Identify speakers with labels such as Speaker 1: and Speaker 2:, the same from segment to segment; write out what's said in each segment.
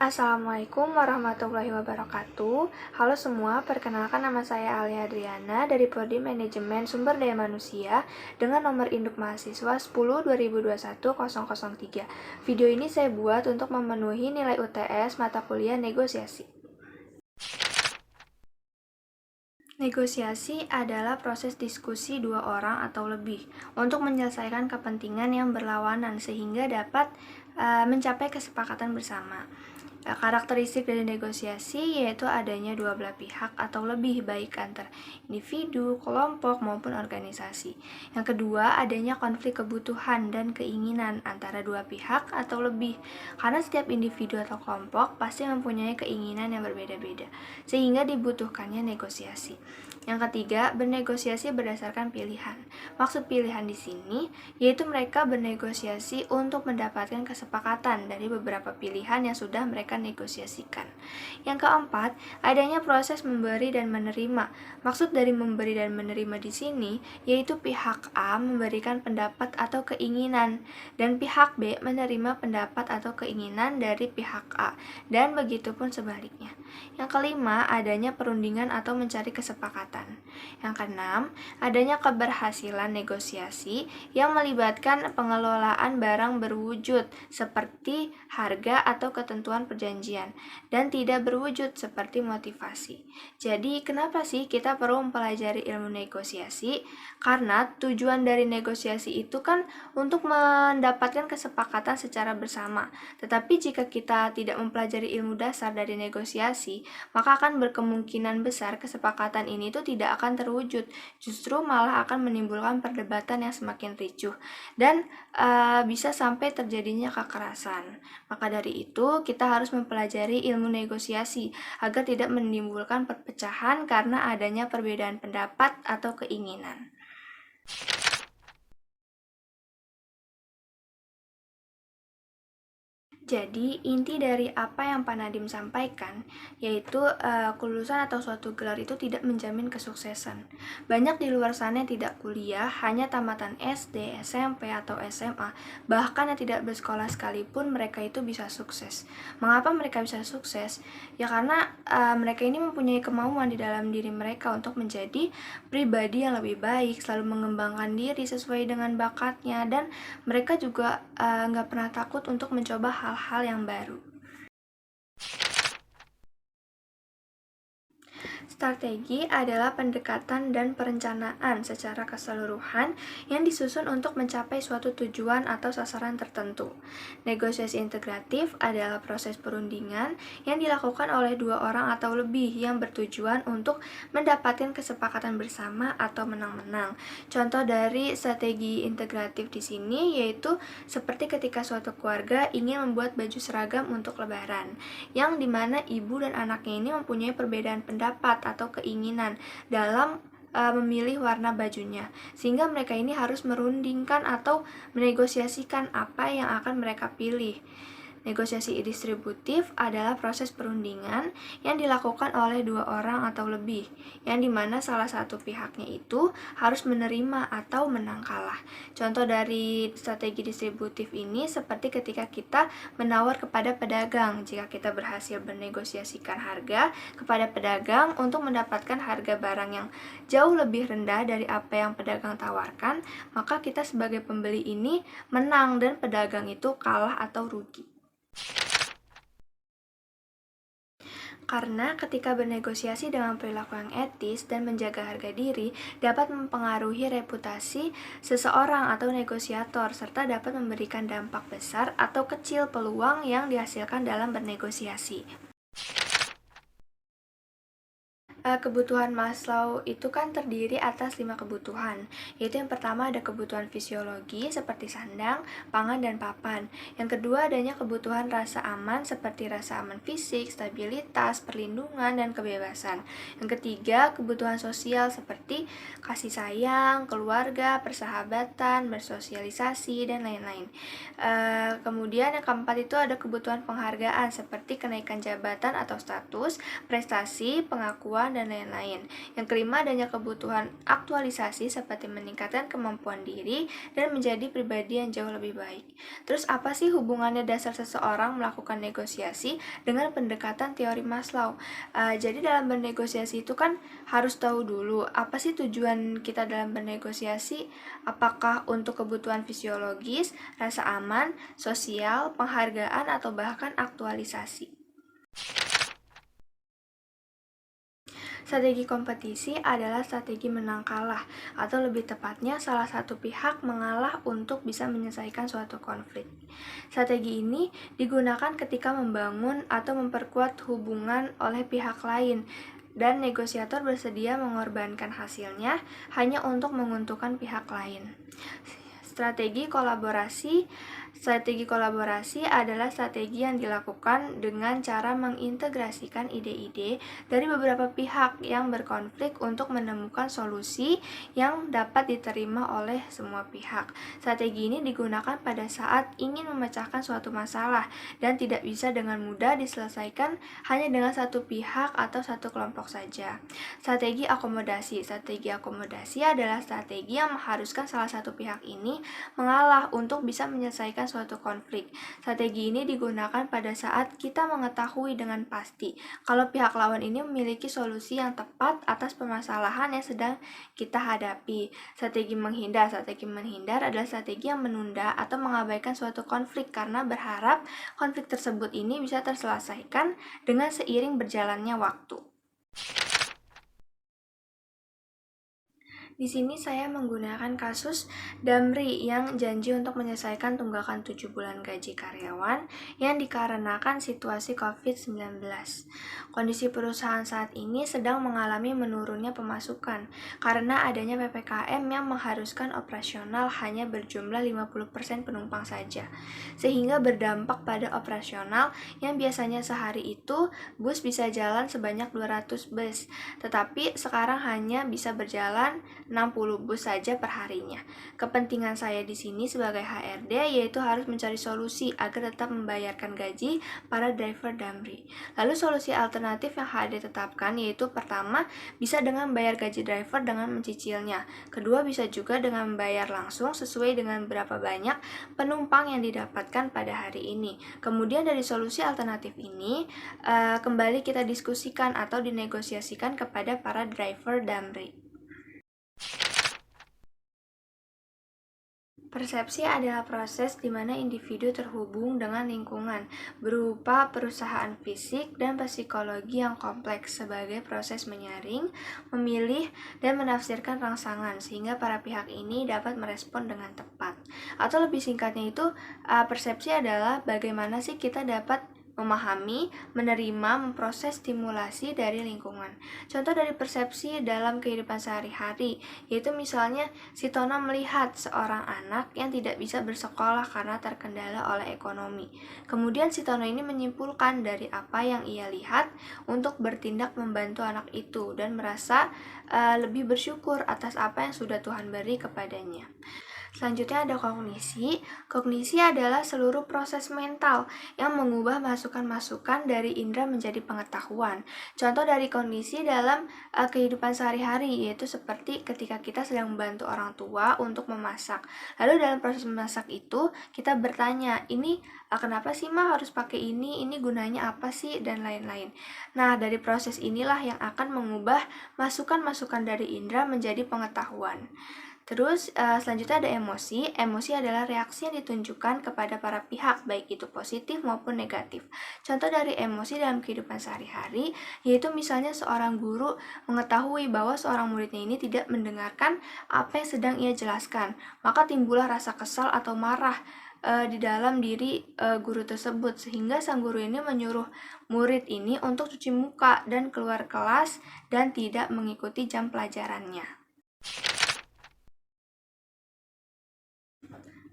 Speaker 1: Assalamualaikum warahmatullahi wabarakatuh. Halo semua, perkenalkan nama saya Alia Adriana dari Prodi Manajemen Sumber Daya Manusia dengan nomor induk mahasiswa 10/2021-003. Video ini saya buat untuk memenuhi nilai UTS mata kuliah negosiasi. Negosiasi adalah proses diskusi dua orang atau lebih untuk menyelesaikan kepentingan yang berlawanan sehingga dapat mencapai kesepakatan bersama. Karakteristik dari negosiasi yaitu adanya dua belah pihak atau lebih, baik antar individu, kelompok, maupun organisasi. Yang kedua, adanya konflik kebutuhan dan keinginan antara dua pihak atau lebih, karena setiap individu atau kelompok pasti mempunyai keinginan yang berbeda-beda, sehingga dibutuhkannya negosiasi. Yang ketiga, bernegosiasi berdasarkan pilihan. Maksud pilihan di sini yaitu mereka bernegosiasi untuk mendapatkan kesepakatan dari beberapa pilihan yang sudah mereka negosiasikan. Yang keempat, adanya proses memberi dan menerima. Maksud dari memberi dan menerima di sini yaitu pihak A memberikan pendapat atau keinginan dan pihak B menerima pendapat atau keinginan dari pihak A, dan begitupun sebaliknya. Yang kelima, adanya perundingan atau mencari kesepakatan. Yang keenam, adanya keberhasilan negosiasi yang melibatkan pengelolaan barang berwujud seperti harga atau ketentuan perjanjian dan tidak berwujud seperti motivasi. Jadi, kenapa sih kita perlu mempelajari ilmu negosiasi? Karena tujuan dari negosiasi itu kan untuk mendapatkan kesepakatan secara bersama. Tetapi jika kita tidak mempelajari ilmu dasar dari negosiasi, maka akan berkemungkinan besar kesepakatan ini itu tidak akan terwujud, justru malah akan menimbulkan perdebatan yang semakin ricuh dan bisa sampai terjadinya kekerasan. Maka dari itu, kita harus mempelajari ilmu negosiasi agar tidak menimbulkan perpecahan karena adanya perbedaan pendapat atau keinginan. Jadi, inti dari apa yang Pak Nadiem sampaikan, yaitu kelulusan atau suatu gelar itu tidak menjamin kesuksesan. Banyak di luar sana yang tidak kuliah, hanya tamatan SD, SMP, atau SMA, bahkan yang tidak bersekolah sekalipun mereka itu bisa sukses. Mengapa mereka bisa sukses? Ya karena mereka ini mempunyai kemauan di dalam diri mereka untuk menjadi pribadi yang lebih baik, selalu mengembangkan diri sesuai dengan bakatnya, dan mereka juga nggak pernah takut untuk mencoba hal-hal yang baru. Strategi adalah pendekatan dan perencanaan secara keseluruhan yang disusun untuk mencapai suatu tujuan atau sasaran tertentu. Negosiasi integratif adalah proses perundingan yang dilakukan oleh dua orang atau lebih yang bertujuan untuk mendapatkan kesepakatan bersama atau menang-menang. Contoh dari strategi integratif di sini yaitu seperti ketika suatu keluarga ingin membuat baju seragam untuk Lebaran, yang dimana ibu dan anaknya ini mempunyai perbedaan pendapat atau keinginan dalam memilih warna bajunya, sehingga mereka ini harus merundingkan atau menegosiasikan apa yang akan mereka pilih. Negosiasi distributif adalah proses perundingan yang dilakukan oleh dua orang atau lebih, yang dimana salah satu pihaknya itu harus menerima atau menang kalah. Contoh dari strategi distributif ini seperti ketika kita menawar kepada pedagang. Jika kita berhasil bernegosiasikan harga kepada pedagang untuk mendapatkan harga barang yang jauh lebih rendah dari apa yang pedagang tawarkan, maka kita sebagai pembeli ini menang dan pedagang itu kalah atau rugi. Karena ketika bernegosiasi dengan perilaku yang etis dan menjaga harga diri dapat mempengaruhi reputasi seseorang atau negosiator, serta dapat memberikan dampak besar atau kecil peluang yang dihasilkan dalam bernegosiasi. Kebutuhan Maslow itu kan terdiri atas 5 kebutuhan, yaitu yang pertama ada kebutuhan fisiologi seperti sandang, pangan, dan papan. Yang kedua adanya kebutuhan rasa aman seperti rasa aman fisik, stabilitas, perlindungan, dan kebebasan. Yang ketiga kebutuhan sosial seperti kasih sayang, keluarga, persahabatan, bersosialisasi, dan lain-lain. Kemudian yang keempat itu ada kebutuhan penghargaan seperti kenaikan jabatan atau status, prestasi, pengakuan, kebutuhan, dan lain-lain. Yang kelima, adanya kebutuhan aktualisasi seperti meningkatkan kemampuan diri dan menjadi pribadi yang jauh lebih baik. Terus apa sih hubungannya dasar seseorang melakukan negosiasi dengan pendekatan teori Maslow? Jadi dalam bernegosiasi itu kan harus tahu dulu apa sih tujuan kita dalam bernegosiasi, apakah untuk kebutuhan fisiologis, rasa aman, sosial, penghargaan, atau bahkan aktualisasi. Strategi kompetisi adalah strategi menang kalah, atau lebih tepatnya salah satu pihak mengalah untuk bisa menyelesaikan suatu konflik. Strategi ini digunakan ketika membangun atau memperkuat hubungan oleh pihak lain, dan negosiator bersedia mengorbankan hasilnya hanya untuk menguntungkan pihak lain. Strategi kolaborasi adalah strategi yang dilakukan dengan cara mengintegrasikan ide-ide dari beberapa pihak yang berkonflik untuk menemukan solusi yang dapat diterima oleh semua pihak. Strategi ini digunakan pada saat ingin memecahkan suatu masalah dan tidak bisa dengan mudah diselesaikan hanya dengan satu pihak atau satu kelompok saja. Strategi akomodasi adalah strategi yang mengharuskan salah satu pihak ini mengalah untuk bisa menyelesaikan suatu konflik. Strategi ini digunakan pada saat kita mengetahui dengan pasti kalau pihak lawan ini memiliki solusi yang tepat atas permasalahan yang sedang kita hadapi. Strategi menghindar adalah strategi yang menunda atau mengabaikan suatu konflik karena berharap konflik tersebut ini bisa terselesaikan dengan seiring berjalannya waktu. Di sini saya menggunakan kasus Damri yang janji untuk menyelesaikan tunggakan 7 bulan gaji karyawan yang dikarenakan situasi COVID-19. Kondisi perusahaan saat ini sedang mengalami menurunnya pemasukan karena adanya PPKM yang mengharuskan operasional hanya berjumlah 50% penumpang saja, sehingga berdampak pada operasional yang biasanya sehari itu bus bisa jalan sebanyak 200 bus, tetapi sekarang hanya bisa berjalan 60 bus saja per harinya. Kepentingan saya di sini sebagai HRD yaitu harus mencari solusi agar tetap membayarkan gaji para driver Damri. Lalu solusi alternatif yang HRD tetapkan yaitu pertama, bisa dengan membayar gaji driver dengan mencicilnya. Kedua, bisa juga dengan membayar langsung sesuai dengan berapa banyak penumpang yang didapatkan pada hari ini. Kemudian dari solusi alternatif ini kembali kita diskusikan atau dinegosiasikan kepada para driver Damri. Persepsi adalah proses di mana individu terhubung dengan lingkungan berupa perusahaan fisik dan psikologi yang kompleks sebagai proses menyaring, memilih, dan menafsirkan rangsangan sehingga para pihak ini dapat merespon dengan tepat. Atau lebih singkatnya itu, persepsi adalah bagaimana sih kita dapat memahami, menerima, memproses stimulasi dari lingkungan. Contoh dari persepsi dalam kehidupan sehari-hari, yaitu misalnya si Tono melihat seorang anak yang tidak bisa bersekolah karena terkendala oleh ekonomi. Kemudian si Tono ini menyimpulkan dari apa yang ia lihat untuk bertindak membantu anak itu dan merasa lebih bersyukur atas apa yang sudah Tuhan beri kepadanya. Selanjutnya ada kognisi. Kognisi adalah seluruh proses mental yang mengubah masukan-masukan dari indera menjadi pengetahuan. Contoh dari kognisi dalam kehidupan sehari-hari yaitu seperti ketika kita sedang membantu orang tua untuk memasak. Lalu dalam proses memasak itu kita bertanya, ini kenapa sih Ma harus pakai ini gunanya apa sih, dan lain-lain. Nah, dari proses inilah yang akan mengubah masukan-masukan dari indera menjadi pengetahuan. Terus selanjutnya ada emosi. Emosi adalah reaksi yang ditunjukkan kepada para pihak, baik itu positif maupun negatif. Contoh dari emosi dalam kehidupan sehari-hari yaitu misalnya seorang guru mengetahui bahwa seorang muridnya ini tidak mendengarkan apa yang sedang ia jelaskan, maka timbullah rasa kesal atau marah di dalam diri guru tersebut, sehingga sang guru ini menyuruh murid ini untuk cuci muka dan keluar kelas dan tidak mengikuti jam pelajarannya.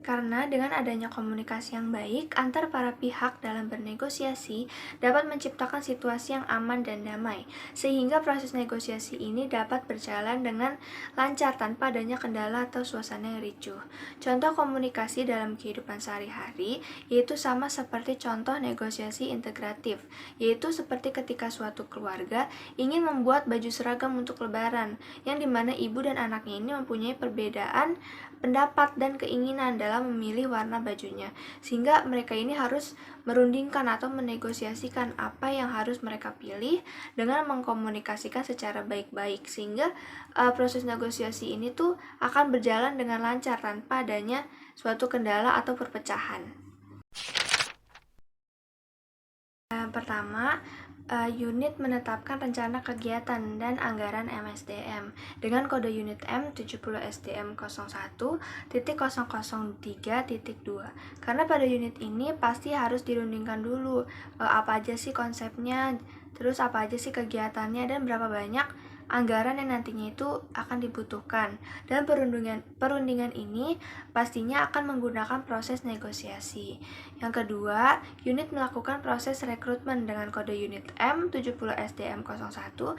Speaker 1: Karena dengan adanya komunikasi yang baik antar para pihak dalam bernegosiasi dapat menciptakan situasi yang aman dan damai, sehingga proses negosiasi ini dapat berjalan dengan lancar tanpa adanya kendala atau suasana yang ricuh. Contoh komunikasi dalam kehidupan sehari-hari yaitu sama seperti contoh negosiasi integratif, yaitu seperti ketika suatu keluarga ingin membuat baju seragam untuk lebaran, yang dimana ibu dan anaknya ini mempunyai perbedaan pendapat dan keinginan dalam memilih warna bajunya, sehingga mereka ini harus merundingkan atau menegosiasikan apa yang harus mereka pilih dengan mengkomunikasikan secara baik-baik, sehingga proses negosiasi ini tuh akan berjalan dengan lancar tanpa adanya suatu kendala atau perpecahan. Pertama, unit menetapkan rencana kegiatan dan anggaran MSDM dengan kode unit M70 SDM 01.003.2. Karena pada unit ini pasti harus dirundingkan dulu apa aja sih konsepnya, terus apa aja sih kegiatannya, dan berapa banyak anggaran yang nantinya itu akan dibutuhkan. Dan perundingan ini pastinya akan menggunakan proses negosiasi. Yang kedua, unit melakukan proses rekrutmen dengan kode unit M70 SDM 01.017.2.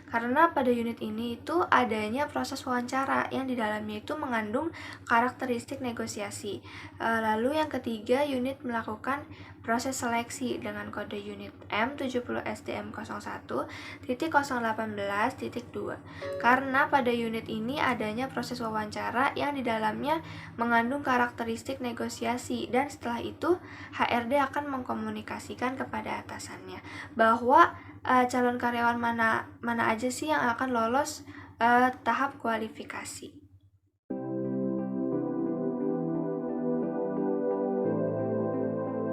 Speaker 1: Karena pada unit ini itu adanya proses wawancara yang di dalamnya itu mengandung karakteristik negosiasi. Lalu yang ketiga, unit melakukan proses seleksi dengan kode unit M70 SDM 01.018.2. Karena pada unit ini adanya proses wawancara yang di dalamnya mengandung karakteristik negosiasi, dan setelah itu HRD akan mengkomunikasikan kepada atasannya bahwa calon karyawan mana aja sih yang akan lolos tahap kualifikasi.